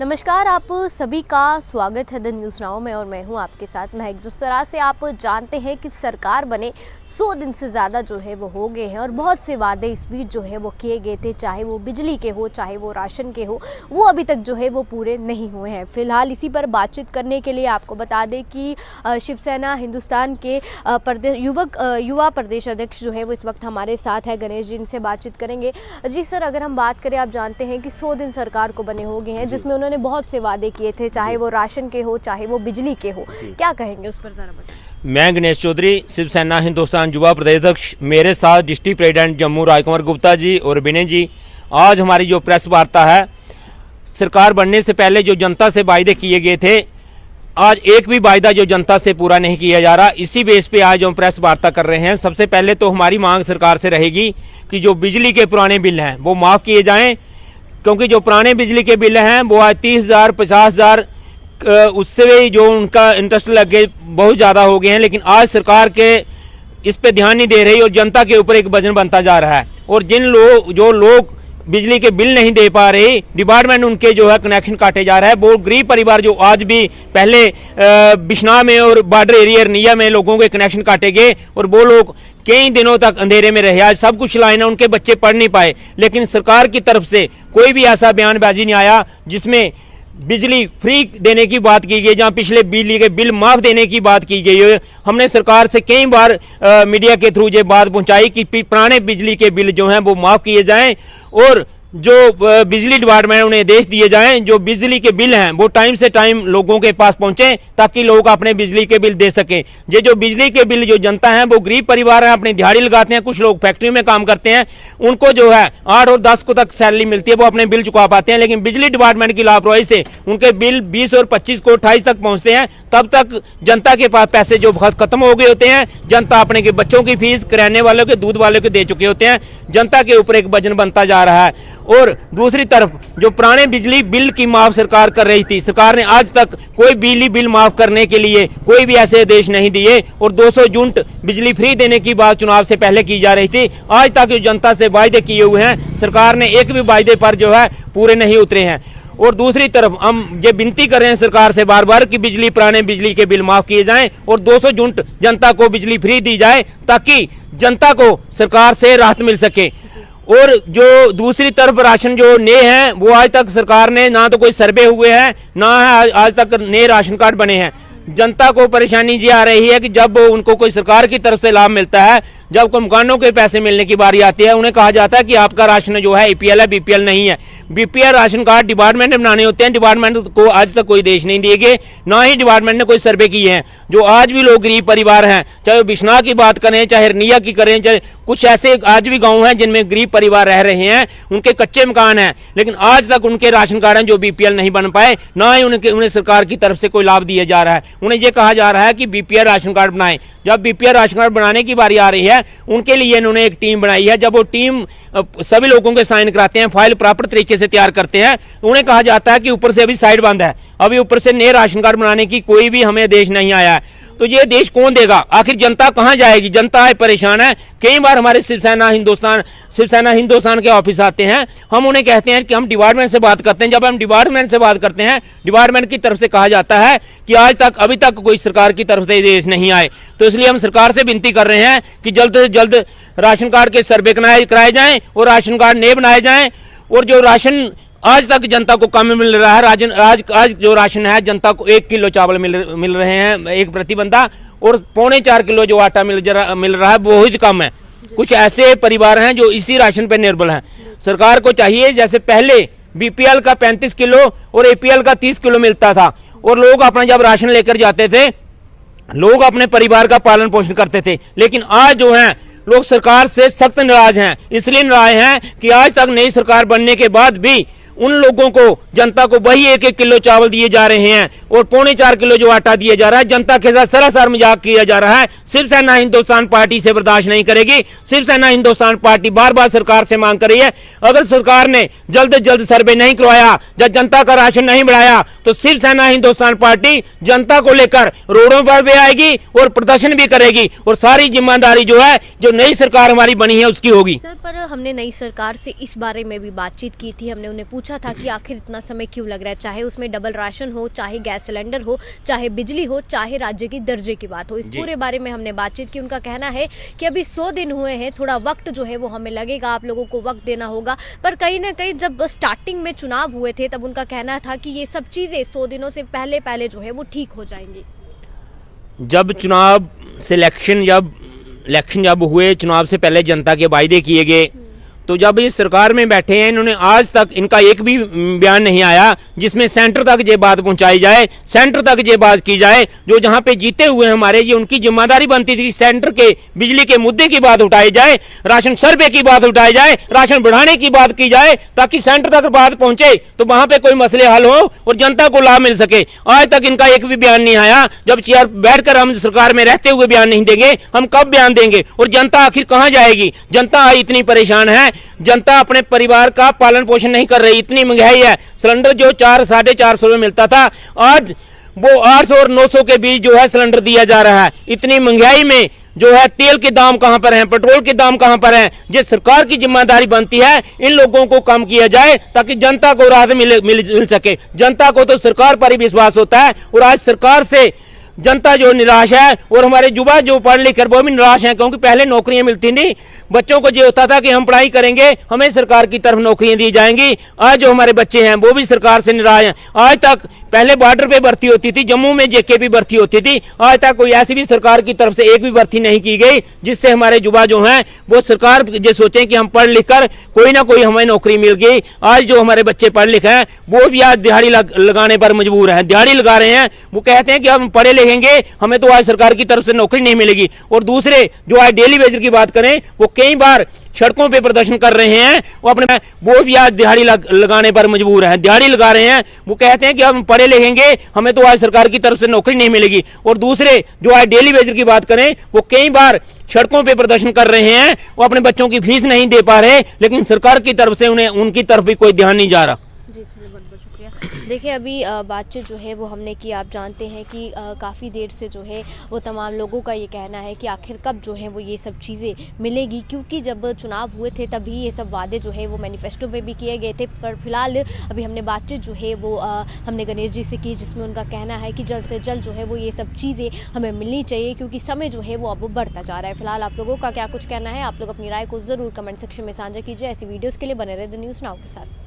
नमस्कार, आप सभी का स्वागत है द न्यूज़ नाउ में और मैं हूं आपके साथ महक। जिस तरह से आप जानते हैं कि सरकार बने 100 दिन से ज़्यादा जो है वो हो गए हैं और बहुत से वादे इस बीच जो है वो किए गए थे, चाहे वो बिजली के हो, चाहे वो राशन के हो, वो अभी तक जो है वो पूरे नहीं हुए हैं। फिलहाल इसी पर बातचीत करने के लिए आपको बता दें कि शिवसेना हिंदुस्तान के युवा प्रदेश अध्यक्ष जो है वो इस वक्त हमारे साथ है। गणेश जी, इनसे बातचीत करेंगे। जी सर, अगर हम बात करें, आप जानते हैं कि 100 दिन सरकार को बने हो गए हैं, जिसमें उन्होंने बहुत से वादे किए थे, चाहे वो राशन के हो, चाहे वो बिजली के हो। क्या कहेंगे उस पर, जरा बताइए। मैं गणेश चौधरी, शिवसेना हिंदुस्तान युवा प्रदेश अध्यक्ष। मेरे साथ डिस्ट्रिक्ट प्रेसिडेंट जम्मू राजकुमार गुप्ता जी और विनय जी। आज हमारी जो प्रेस वार्ता है, सरकार बनने से पहले जो जनता से वायदे किए गए थे, आज एक भी वायदा जो जनता से पूरा नहीं किया जा रहा। इसी बेस पे आज हम प्रेस वार्ता कर रहे हैं। सबसे पहले तो हमारी मांग सरकार से रहेगी कि जो बिजली के पुराने बिल हैं वो माफ़ किए जाएं, क्योंकि जो पुराने बिजली के बिल हैं वो आज 30,000 50,000 उससे जो उनका इंटरेस्ट लग गए बहुत ज़्यादा हो गए हैं। लेकिन आज सरकार के इस पे ध्यान नहीं दे रही और जनता के ऊपर एक वजन बनता जा रहा है। और जो लोग बिजली के बिल नहीं दे पा रहे, डिपार्टमेंट उनके जो है कनेक्शन काटे जा रहा है। वो गरीब परिवार जो आज भी पहले बिश्नाह में और बॉर्डर एरिया अरनिया में लोगों के कनेक्शन काटे गए और वो लोग कई दिनों तक अंधेरे में रहे। आज सब कुछ लाइन है, उनके बच्चे पढ़ नहीं पाए। लेकिन सरकार की तरफ से कोई भी ऐसा बयानबाजी नहीं आया जिसमें बिजली फ्री देने की बात की गई, जहां पिछले बिजली के बिल माफ देने की बात की गई है। हमने सरकार से कई बार मीडिया के थ्रू ये बात पहुंचाई कि पुराने बिजली के बिल जो हैं वो माफ किए जाएं और जो बिजली डिपार्टमेंट उन्हें आदेश दिए जाएं, जो बिजली के बिल हैं वो टाइम से टाइम लोगों के पास पहुंचे ताकि लोग अपने बिजली के बिल दे सकें। ये जो बिजली के बिल जो जनता है वो गरीब परिवार है, अपनी दिहाड़ी लगाते हैं, कुछ लोग फैक्ट्री में काम करते हैं, उनको जो है 8 और 10 को तक सैलरी मिलती है, वो अपने बिल चुका पाते हैं। लेकिन बिजली डिपार्टमेंट की लापरवाही से उनके बिल 20 और 25 को 28 तक पहुंचते हैं। तब तक जनता के पास पैसे जो बहुत खत्म हो गए होते हैं। जनता अपने के बच्चों की फीस, किराने वालों के, दूध वालों के दे चुके होते हैं। जनता के ऊपर एक वजन बनता जा रहा है। और दूसरी तरफ जो पुराने बिजली बिल की माफ सरकार कर रही थी, सरकार ने आज तक कोई बिजली बिल माफ करने के लिए कोई भी ऐसे आदेश नहीं दिए। और 200 यूनिट बिजली फ्री देने की बात चुनाव से पहले की जा रही थी। आज तक जो जनता से वायदे किए हुए हैं, सरकार ने एक भी वायदे पर जो है पूरे नहीं उतरे हैं। और दूसरी तरफ हम ये विनती कर रहे हैं सरकार से बार बार कि पुराने बिजली के बिल माफ किए जाएं और 200 यूनिट जनता को बिजली फ्री दी जाए ताकि जनता को सरकार से राहत मिल सके। और जो दूसरी तरफ राशन जो नए हैं वो आज तक सरकार ने ना तो कोई सर्वे हुए हैं, ना है आज तक नए राशन कार्ड बने हैं। जनता को परेशानी ये आ रही है कि जब उनको कोई सरकार की तरफ से लाभ मिलता है, जब कोई मकानों के पैसे मिलने की बारी आती है, उन्हें कहा जाता है कि आपका राशन जो है APL है, BPL नहीं है। BPL राशन कार्ड डिपार्टमेंट ने बनाने होते हैं। डिपार्टमेंट को आज तक कोई देश नहीं दिए गए, ना ही डिपार्टमेंट ने कोई सर्वे किए हैं। जो आज भी लोग गरीब परिवार हैं, चाहे वो बिश्नाह की बात करें, चाहे अरनिया की करें, चाहे कुछ ऐसे आज भी गाँव हैं जिनमें गरीब परिवार रह रहे हैं, उनके कच्चे मकान हैं, लेकिन आज तक उनके राशन कार्ड हैं जो BPL नहीं बन पाए, ना ही उन्हें सरकार की तरफ से कोई लाभ दिया जा रहा है। उन्हें यह कहा जा रहा है कि BPL राशन कार्ड बनाएं। जब BPL राशन कार्ड बनाने की बारी आ रही है, उनके लिए इन्होंने एक टीम बनाई है। जब वो टीम सभी लोगों के साइन कराते हैं, फाइल प्रॉपर तरीके से तैयार करते हैं, तो उन्हें कहा जाता है कि ऊपर से अभी साइड बंद है, अभी ऊपर से नए राशन कार्ड बनाने की कोई भी हमें आदेश नहीं आया है। तो ये देश कौन देगा? आखिर जनता कहां जाएगी? जनता है परेशान है। कई बार हमारे शिवसेना हिंदुस्तान के ऑफिस आते हैं, हम उन्हें कहते हैं कि हम डिपार्टमेंट से बात करते हैं। जब हम डिपार्टमेंट से बात करते हैं, डिपार्टमेंट की तरफ से कहा जाता है कि अभी तक कोई सरकार की तरफ से आदेश नहीं आए। तो इसलिए हम सरकार से विनती कर रहे हैं कि जल्द से जल्द राशन कार्ड के सर्वे कराए जाएं और राशन कार्ड नए बनाए जाएं। और जो राशन आज तक जनता को कम मिल रहा है, आज जो राशन है जनता को 1 किलो चावल मिल रहे हैं एक प्रति बंदा, और 3.25 किलो जो आटा मिल रहा है वो बहुत कम है। कुछ ऐसे परिवार हैं जो इसी राशन पर निर्भर हैं। सरकार को चाहिए, जैसे पहले BPL का 35 किलो और APL का 30 किलो मिलता था, और लोग अपना जब राशन लेकर जाते थे, लोग अपने परिवार का पालन पोषण करते थे। लेकिन आज जो है लोग सरकार से सख्त नाराज हैं। इसलिए नाराज हैं कि आज तक नई सरकार बनने के बाद भी उन लोगों को, जनता को वही 1-1 किलो चावल दिए जा रहे हैं और 3.25 किलो जो आटा दिया जा रहा है। जनता के साथ सरासर मजाक किया जा रहा है। शिवसेना हिंदुस्तान पार्टी से बर्दाश्त नहीं करेगी। शिवसेना हिंदुस्तान पार्टी बार बार सरकार से मांग कर रही है, अगर सरकार ने जल्द से जल्द सर्वे नहीं करवाया, जब जनता का राशन नहीं बढ़ाया, तो शिवसेना हिंदुस्तान पार्टी जनता को लेकर रोडों पर भी आएगी और प्रदर्शन भी करेगी। और सारी जिम्मेदारी जो है, जो नई सरकार हमारी बनी है, उसकी होगी। सर, पर हमने नई सरकार से इस बारे में भी बातचीत की थी। हमने उन्हें पूछा पूछा था कि आखिर इतना समय क्यों लग रहा है, चाहे उसमें डबल राशन हो, चाहे गैस सिलेंडर हो, चाहे बिजली हो, चाहे राज्य की दर्जे की बात हो, इस पूरे बारे में हमने बातचीत की। उनका कहना है कि अभी 100 दिन हुए हैं, थोड़ा वक्त जो है वो हमें लगेगा, आप लोगों को वक्त देना होगा। पर कहीं ना कहीं जब स्टार्टिंग में चुनाव हुए थे तब उनका कहना था कि ये सब चीज़ें 100 दिनों से पहले जो है वो ठीक हो जाएंगी। जब चुनाव से इलेक्शन जब हुए, चुनाव से पहले जनता के वायदे किए गए, तो जब ये सरकार में बैठे हैं, इन्होंने आज तक इनका एक भी बयान नहीं आया जिसमें सेंटर तक ये बात पहुंचाई जाए, सेंटर तक ये बात की जाए। जो जहां पे जीते हुए हमारे, ये उनकी जिम्मेदारी बनती थी, सेंटर के बिजली के मुद्दे की बात उठाई जाए, राशन सर्वे की बात उठाई जाए, राशन बढ़ाने की बात की जाए, ताकि सेंटर तक बात पहुंचे तो वहां पे कोई मसले हल हो और जनता को लाभ मिल सके। आज तक इनका एक भी बयान नहीं आया। जब चेयर बैठकर हम सरकार में रहते हुए बयान नहीं देंगे, हम कब बयान देंगे? और जनता आखिर कहां जाएगी? जनता इतनी परेशान है, जनता अपने परिवार का पालन पोषण नहीं कर रही, इतनी महंगाई है। सिलेंडर जो 400-450 में मिलता था, आज वो 800 और 900 के बीच जो है सिलेंडर दिया जा रहा है। इतनी महंगाई में जो है तेल के दाम कहां पर हैं, पेट्रोल के दाम कहां पर हैं? ये सरकार की जिम्मेदारी बनती है इन लोगों को कम किया जाए ताकि जनता को राहत मिल सके। जनता को तो सरकार पर ही विश्वास होता है और आज सरकार से जनता जो निराश है और हमारे युवा जो पढ़ लिख कर वो भी निराश हैं, क्योंकि पहले नौकरियां मिलती नहीं, बच्चों को ये होता था कि हम पढ़ाई करेंगे, हमें सरकार की तरफ नौकरियां दी जाएंगी। आज जो हमारे बच्चे हैं वो भी सरकार से निराश हैं। आज तक पहले बॉर्डर पे भर्ती होती थी, जम्मू में जेकेपी भर्ती होती थी, आज तक कोई ऐसी भी सरकार की तरफ से एक भी भर्ती नहीं की गई जिससे हमारे युवा जो हैं वो सरकार ये सोचें कि हम पढ़ लिख कर कोई ना कोई हमें नौकरी मिल गई। आज जो हमारे बच्चे पढ़ लिखे हैं वो भी आज दिहाड़ी लगाने पर मजबूर हैं, दिहाड़ी लगा रहे हैं। वो कहते हैं कि हम पढ़े लिखेंगे, हमें तो आज सरकार की तरफ से नौकरी नहीं मिलेगी। और दूसरे जो आज डेली वेजर की बात करें, वो कई बार सड़कों पे प्रदर्शन कर रहे हैं, वो भी आज दिहाड़ी लगाने पर मजबूर हैं, दिहाड़ी लगा रहे हैं। वो कहते हैं कि हम पढ़े लिखेंगे, हमें तो आज सरकार की तरफ से नौकरी नहीं मिलेगी। और दूसरे जो आज डेली वेजर की बात करें, वो कई बार सड़कों पे प्रदर्शन कर रहे हैं, वो अपने बच्चों की फीस नहीं दे पा रहे, लेकिन सरकार की तरफ से उन्हें उनकी तरफ भी कोई ध्यान नहीं जा रहा। जी चलिए, बहुत बहुत शुक्रिया। देखिए अभी बातचीत जो है वो हमने की, आप जानते हैं कि काफ़ी देर से जो है वो तमाम लोगों का ये कहना है कि आखिर कब जो है वो ये सब चीज़ें मिलेगी, क्योंकि जब चुनाव हुए थे तभी ये सब वादे जो है वो मैनिफेस्टो में भी किए गए थे। पर फिलहाल अभी हमने बातचीत जो है वो हमने गणेश जी से की, जिसमें उनका कहना है कि जल्द से जल्द जो है वो ये सब चीज़ें हमें मिलनी चाहिए, क्योंकि समय जो है वो अब बढ़ता जा रहा है। फिलहाल आप लोगों का क्या कुछ कहना है? आप लोग अपनी राय को ज़रूर कमेंट सेक्शन में साझा कीजिए। ऐसी वीडियोज़ के लिए बने रहे द न्यूज़ नाउ के साथ।